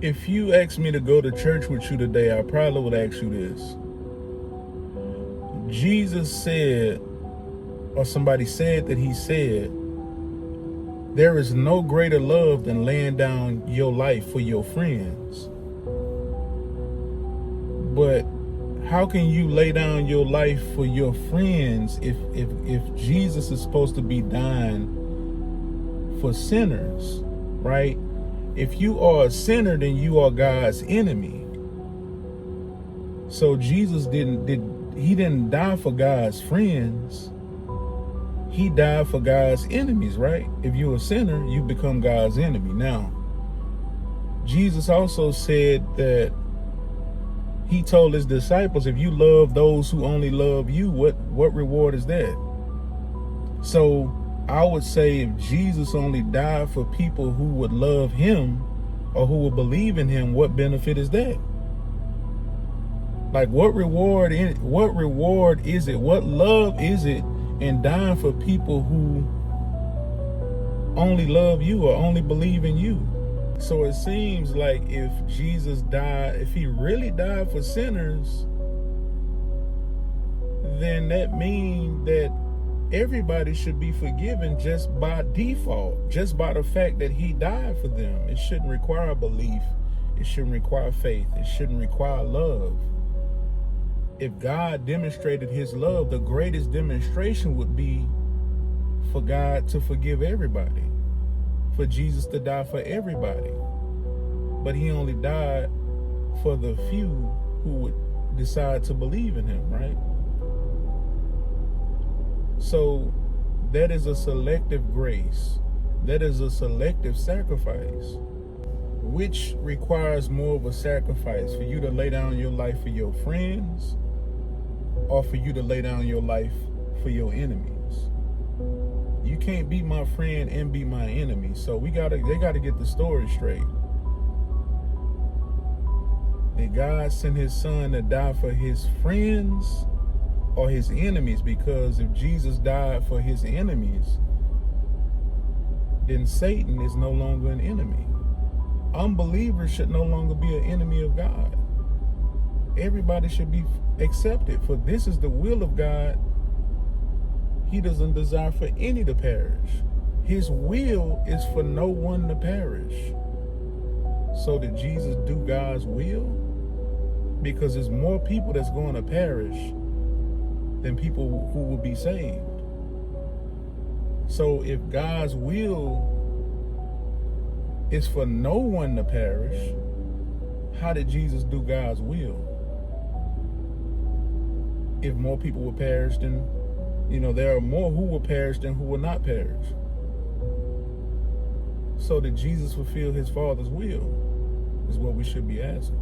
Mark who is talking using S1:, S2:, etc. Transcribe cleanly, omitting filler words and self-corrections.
S1: If you asked me to go to church with you today, I probably would ask you this. Jesus said, or somebody said that he said, there is no greater love than laying down your life for your friends. But how can you lay down your life for your friends if Jesus is supposed to be dying for sinners, right? If you are a sinner, then you are God's enemy. So Jesus didn't die for God's friends. He died for God's enemies, right? If you're a sinner, you become God's enemy. Now, Jesus also said that he told his disciples, if you love those who only love you, what reward is that? So I would say if Jesus only died for people who would love him or who would believe in him, what benefit is that? Like what reward is it? What love is it in dying for people who only love you or only believe in you? So it seems like if Jesus died, if he really died for sinners, then that means that everybody should be forgiven just by default, just by the fact that he died for them. It shouldn't require belief. It shouldn't require faith. It shouldn't require love. If God demonstrated his love, the greatest demonstration would be for God to forgive everybody, for Jesus to die for everybody. But he only died for the few who would decide to believe in him, right? So that is a selective grace. That is a selective sacrifice. Which requires more of a sacrifice, for you to lay down your life for your friends or for you to lay down your life for your enemies? You can't be my friend and be my enemy. So they gotta get the story straight. Did God send his son to die for his friends or his enemies? Because if Jesus died for his enemies, then Satan is no longer an enemy. Unbelievers should no longer be an enemy of God. Everybody should be accepted, for this is the will of God. He doesn't desire for any to perish. His will is for no one to perish. So did Jesus do God's will? Because there's more people that's going to perish than people who will be saved. So if God's will is for no one to perish, how did Jesus do God's will? If more people will perish, then, there are more who will perish than who will not perish. So did Jesus fulfill his Father's will? Is what we should be asking.